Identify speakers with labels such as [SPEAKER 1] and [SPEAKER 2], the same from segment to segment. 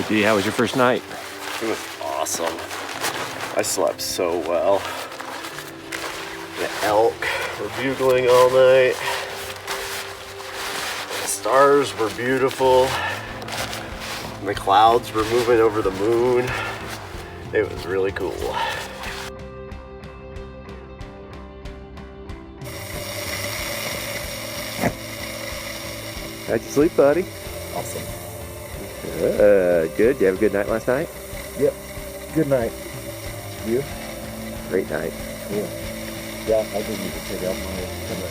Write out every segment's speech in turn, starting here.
[SPEAKER 1] So D, how was your first night?
[SPEAKER 2] It was awesome. I slept so well. The elk were bugling all night. The stars were beautiful. And the clouds were moving over the moon. It was really cool.
[SPEAKER 1] How'd you sleep, buddy?
[SPEAKER 3] Awesome.
[SPEAKER 1] Good. Did you have a good night last night?
[SPEAKER 3] Yep. Good night. You?
[SPEAKER 1] Great night.
[SPEAKER 3] Cool. Yeah, I didn't even take out my camera.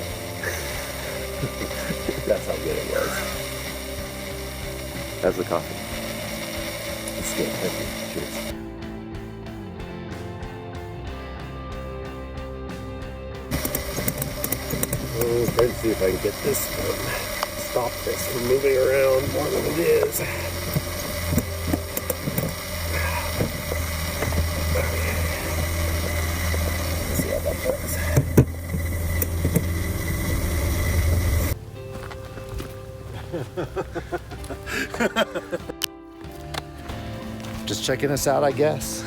[SPEAKER 3] That's how good it was.
[SPEAKER 1] How's the coffee?
[SPEAKER 3] It's good. Thank you. Cheers.
[SPEAKER 2] I'm trying to see if I can get this stop this from moving around more than it is. Let's see how that works.
[SPEAKER 3] Just checking us out, I guess.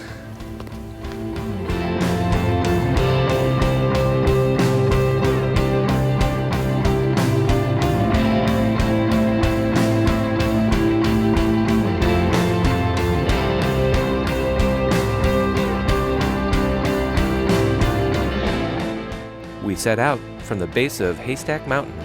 [SPEAKER 1] We set out from the base of Haystack Mountain.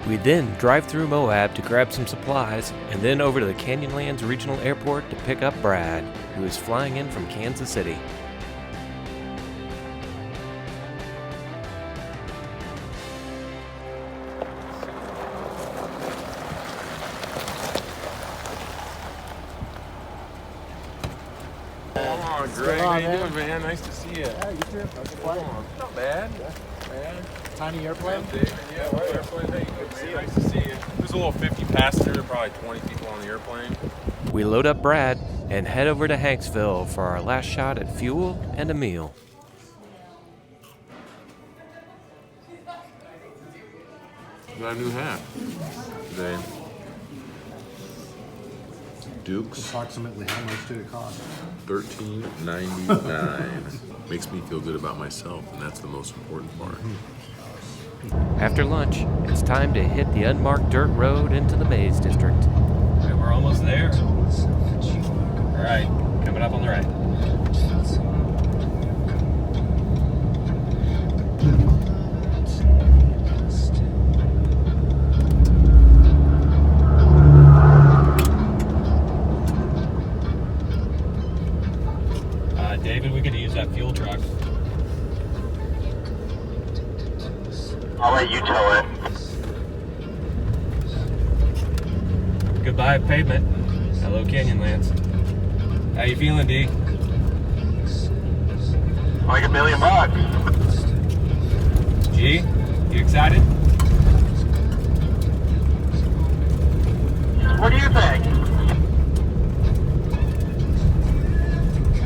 [SPEAKER 1] We then drive through Moab to grab some supplies, and then over to the Canyonlands Regional Airport to pick up Brad, who is flying in from Kansas City.
[SPEAKER 4] Greg, how you doing, man? Nice to see you.
[SPEAKER 3] Yeah, you too. How's the flight?
[SPEAKER 4] Not bad. Man.
[SPEAKER 3] Tiny airplane?
[SPEAKER 4] David, yeah, what airplane? Hey, good to see you. Nice to see you. There's a little 50 passenger, probably 20 people on the airplane.
[SPEAKER 1] We load up Brad and head over to Hanksville for our last shot at fuel and a meal.
[SPEAKER 4] Got a new hat today. Dukes,
[SPEAKER 3] Approximately how much did it cost?
[SPEAKER 4] $13.99. Makes me feel good about myself, and that's the most important part.
[SPEAKER 1] After lunch, it's time to hit the unmarked dirt road into the Maze District. All right, we're almost there. All right, coming up on the right. David, we could use that fuel truck.
[SPEAKER 2] I'll let you tow it.
[SPEAKER 1] Goodbye, pavement. Hello, Canyonlands. How you feeling, D?
[SPEAKER 2] Like $1 million.
[SPEAKER 1] G, you excited?
[SPEAKER 2] What do you think?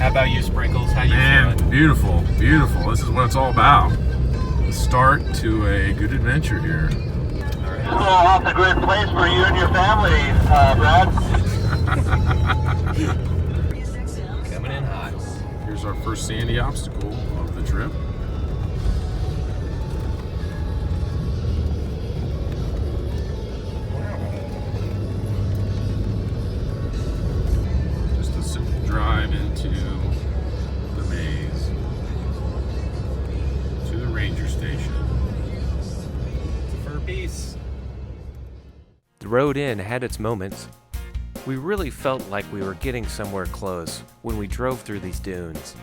[SPEAKER 1] How about you, Sprinkles? How you
[SPEAKER 4] Man,
[SPEAKER 1] feeling?
[SPEAKER 4] beautiful, beautiful. This is what it's all about. The start to a good adventure here.
[SPEAKER 2] This is off the grid place for you and your family, Brad.
[SPEAKER 1] Coming in hot.
[SPEAKER 4] Here's our first sandy obstacle of the trip. Just a simple drive into the maze to the ranger station.
[SPEAKER 1] For peace. The road in had its moments. We really felt like we were getting somewhere close when we drove through these dunes.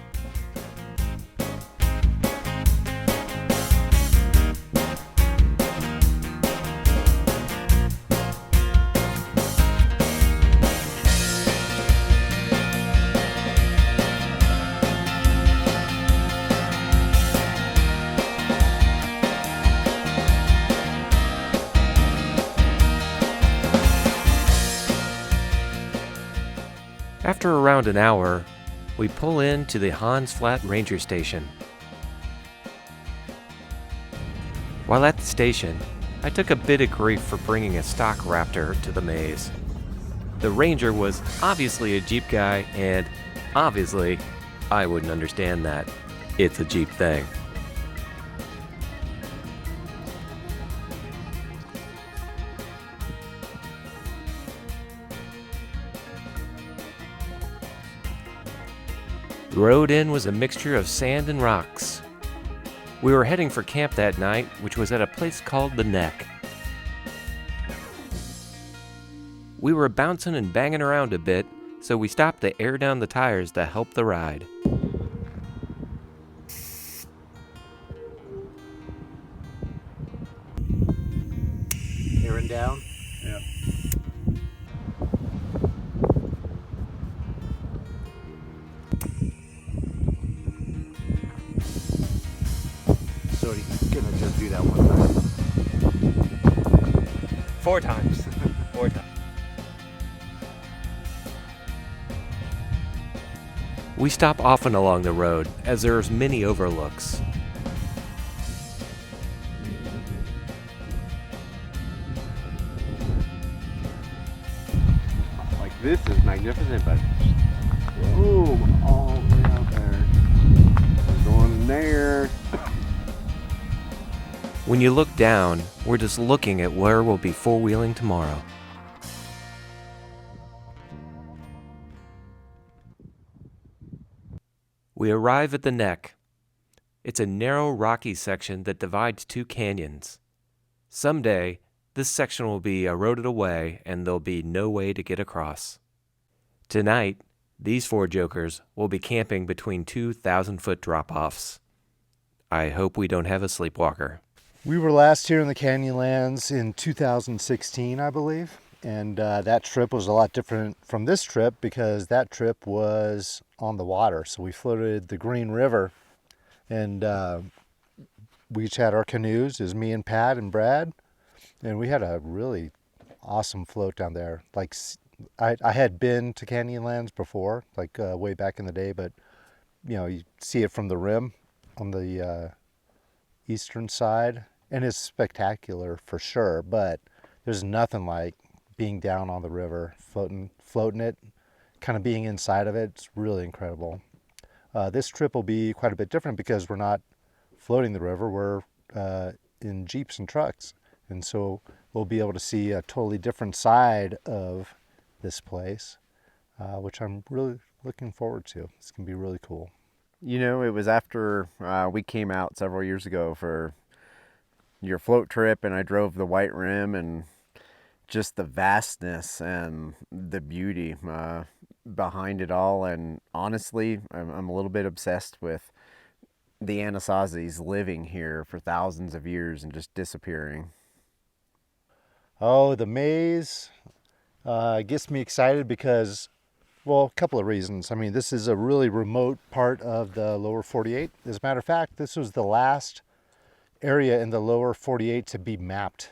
[SPEAKER 1] After around an hour, we pull into the Hans Flat Ranger Station. While at the station, I took a bit of grief for bringing a stock Raptor to the maze. The Ranger was obviously a Jeep guy, and obviously, I wouldn't understand that. It's a Jeep thing. The road in was a mixture of sand and rocks. We were heading for camp that night, which was at a place called the Neck. We were bouncing and banging around a bit, so we stopped to air down the tires to help the ride.
[SPEAKER 3] Airing down.
[SPEAKER 2] Yeah.
[SPEAKER 3] So you're gonna just do that one time.
[SPEAKER 5] 4 times. 4 times.
[SPEAKER 1] We stop often along the road, as there's many overlooks.
[SPEAKER 2] Like this is magnificent, but boom, all the way out there. We're going there.
[SPEAKER 1] When you look down, we're just looking at where we'll be four-wheeling tomorrow. We arrive at the Neck. It's a narrow, rocky section that divides two canyons. Someday, this section will be eroded away and there'll be no way to get across. Tonight, these four jokers will be camping between 2,000-foot drop-offs. I hope we don't have a sleepwalker.
[SPEAKER 3] We were last here in the Canyonlands in 2016, I believe. And that trip was a lot different from this trip because that trip was on the water. So we floated the Green River, and we each had our canoes. It was me and Pat and Brad, and we had a really awesome float down there. Like I had been to Canyonlands before, like way back in the day, but you see it from the rim on the eastern side, and it's spectacular for sure. But there's nothing like being down on the river, floating it, kind of being inside of it. It's really incredible. This trip will be quite a bit different because we're not floating the river, we're in Jeeps and trucks. And so we'll be able to see a totally different side of this place, which I'm really looking forward to. It's gonna be really cool.
[SPEAKER 2] You know, it was after we came out several years ago for your float trip, and I drove the White Rim, and just the vastness and the beauty behind it all. And honestly, I'm a little bit obsessed with the Anasazis living here for thousands of years and just disappearing.
[SPEAKER 3] Oh, the maze gets me excited because, well, a couple of reasons. I mean, this is a really remote part of the lower 48. As a matter of fact, this was the last area in the lower 48 to be mapped,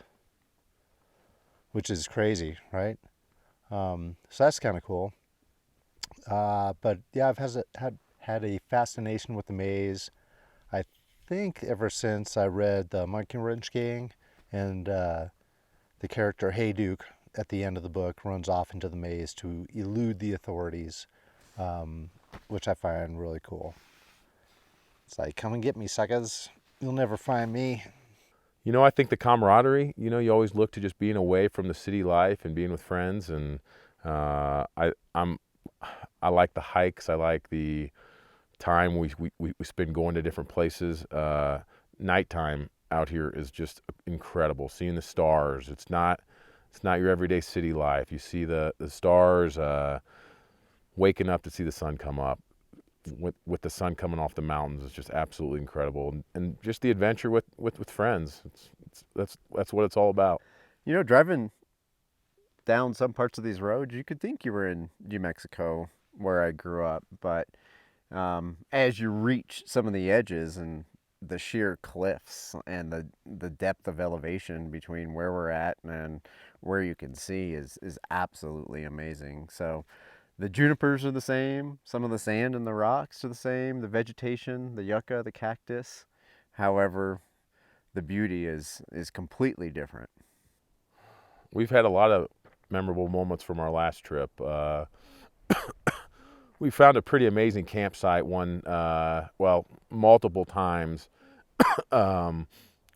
[SPEAKER 3] which is crazy, right? So that's kind of cool. But yeah, I've had a fascination with the maze, I think ever since I read the Monkey Wrench Gang, and the character Hey Duke at the end of the book runs off into the maze to elude the authorities, which I find really cool. It's like, come and get me, suckers. You'll never find me.
[SPEAKER 4] You know, I think the camaraderie, you know, you always look to just being away from the city life and being with friends. And I like the hikes. I like the time we spend going to different places. Nighttime out here is just incredible. Seeing the stars. It's not your everyday city life. You see the stars, waking up to see the sun come up. With the sun coming off the mountains, is just absolutely incredible, and just the adventure with friends. That's what it's all about.
[SPEAKER 2] You know, driving down some parts of these roads, you could think you were in New Mexico, where I grew up, but as you reach some of the edges and the sheer cliffs and the depth of elevation between where we're at and where you can see is absolutely amazing. So the junipers are the same, some of the sand and the rocks are the same, the vegetation, the yucca, the cactus. However, the beauty is completely different.
[SPEAKER 4] We've had a lot of memorable moments from our last trip. We found a pretty amazing campsite well, multiple times. Um,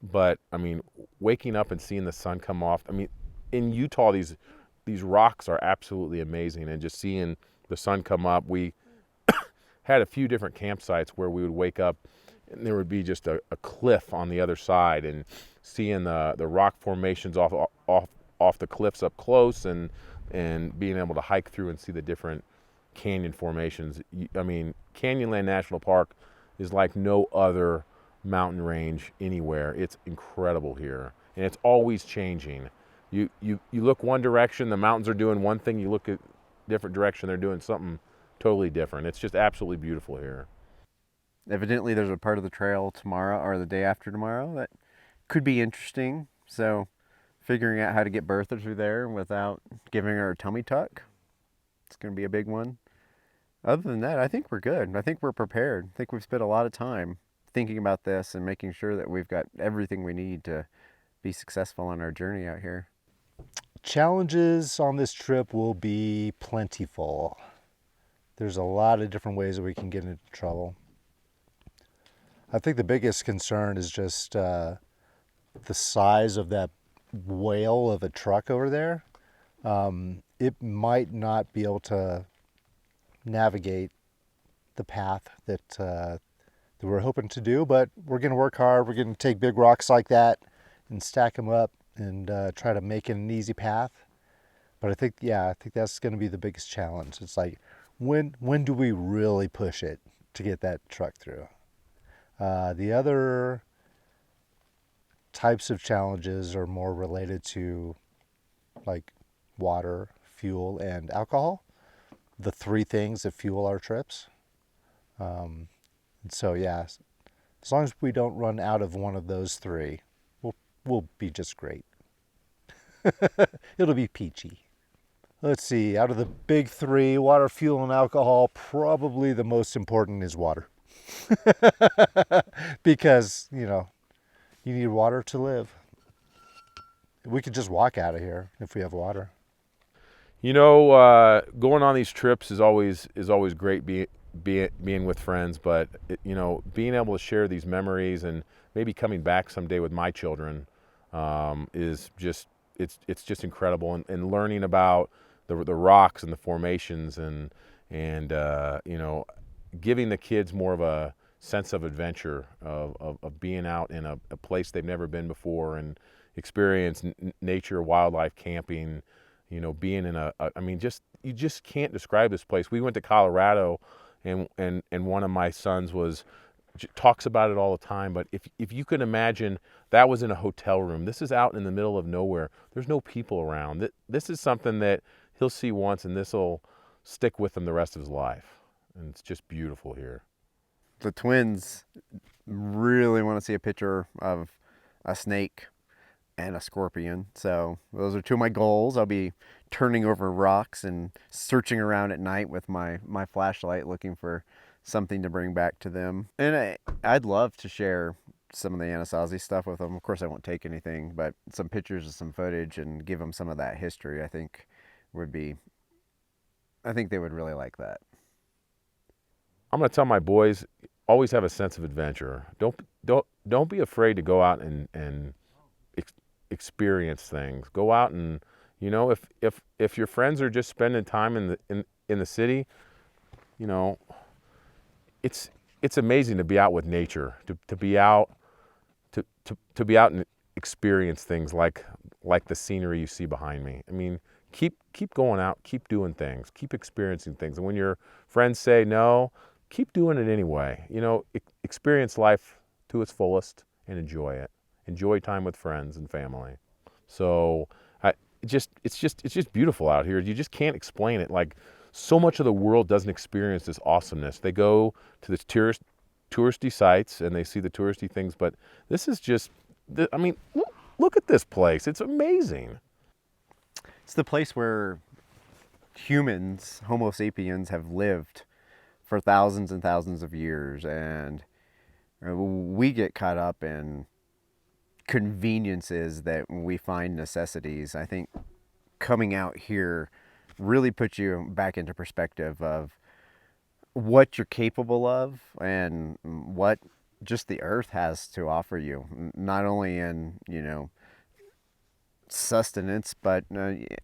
[SPEAKER 4] but I mean, waking up and seeing the sun come off. I mean, in Utah, these rocks are absolutely amazing, and just seeing the sun come up. We had a few different campsites where we would wake up and there would be just a cliff on the other side, and seeing the rock formations off the cliffs up close, and being able to hike through and see the different canyon formations. I mean, Canyonland National Park is like no other mountain range anywhere. It's incredible here, and it's always changing. You look one direction, the mountains are doing one thing. You look at different direction, they're doing something totally different. It's just absolutely beautiful here.
[SPEAKER 2] Evidently, there's a part of the trail tomorrow or the day after tomorrow that could be interesting. So, figuring out how to get Bertha through there without giving her a tummy tuck, it's going to be a big one. Other than that, I think we're good. I think we're prepared. I think we've spent a lot of time thinking about this and making sure that we've got everything we need to be successful on our journey out here.
[SPEAKER 3] Challenges on this trip will be plentiful. There's a lot of different ways that we can get into trouble. I think the biggest concern is just the size of that whale of a truck over there. It might not be able to navigate the path that we're hoping to do, but we're going to work hard. We're going to take big rocks like that and stack them up and try to make it an easy path. But I think that's going to be the biggest challenge. It's like, when do we really push it to get that truck through? The other types of challenges are more related to like water, fuel, and alcohol, the three things that fuel our trips. And so yeah, as long as we don't run out of one of those three, we'll be just great. It'll be peachy. Let's see, out of the big three, water, fuel, and alcohol, probably the most important is water. Because, you need water to live. We could just walk out of here if we have water.
[SPEAKER 4] Going on these trips is always great, being with friends, but being able to share these memories and maybe coming back someday with my children is just it's just incredible, and learning about the rocks and the formations, and giving the kids more of a sense of adventure, of being out in a place they've never been before, and experience nature, wildlife, camping. Being in you just can't describe this place. We went to Colorado, and one of my sons talks about it all the time. But if you can imagine, that was in a hotel room. This is out in the middle of nowhere. There's no people around. This is something that he'll see once, and this will stick with him the rest of his life. And it's just beautiful here.
[SPEAKER 2] The twins really want to see a picture of a snake and a scorpion. So those are two of my goals. I'll be turning over rocks and searching around at night with my flashlight, looking for something to bring back to them. And I'd love to share some of the Anasazi stuff with them. Of course, I won't take anything, but some pictures and some footage, and give them some of that history, I think they would really like that.
[SPEAKER 4] I'm going to tell my boys, always have a sense of adventure. Don't be afraid to go out and experience things. Go out, and if your friends are just spending time in the city, it's amazing to be out with nature, to be out and experience things like the scenery you see behind me. I mean, keep going out, keep doing things, keep experiencing things. And when your friends say no, keep doing it anyway. Experience life to its fullest and enjoy it. Enjoy time with friends and family. So it's just beautiful out here. You just can't explain it. Like, so much of the world doesn't experience this awesomeness. They go to the touristy sites and they see the touristy things, but this is just, look at this place. It's amazing.
[SPEAKER 2] It's the place where humans, Homo sapiens, have lived for thousands and thousands of years, and we get caught up in conveniences that we find necessities, I think coming out here really puts you back into perspective of what you're capable of and what just the earth has to offer you, not only in, sustenance, but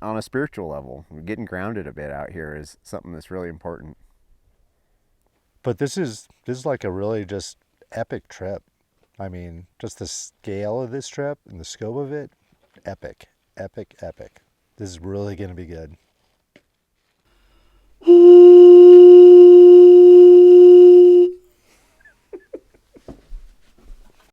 [SPEAKER 2] on a spiritual level. Getting grounded a bit out here is something that's really important.
[SPEAKER 3] But this is like a really just epic trip. I mean, just the scale of this trip and the scope of it, epic, epic, epic. This is really going to be good.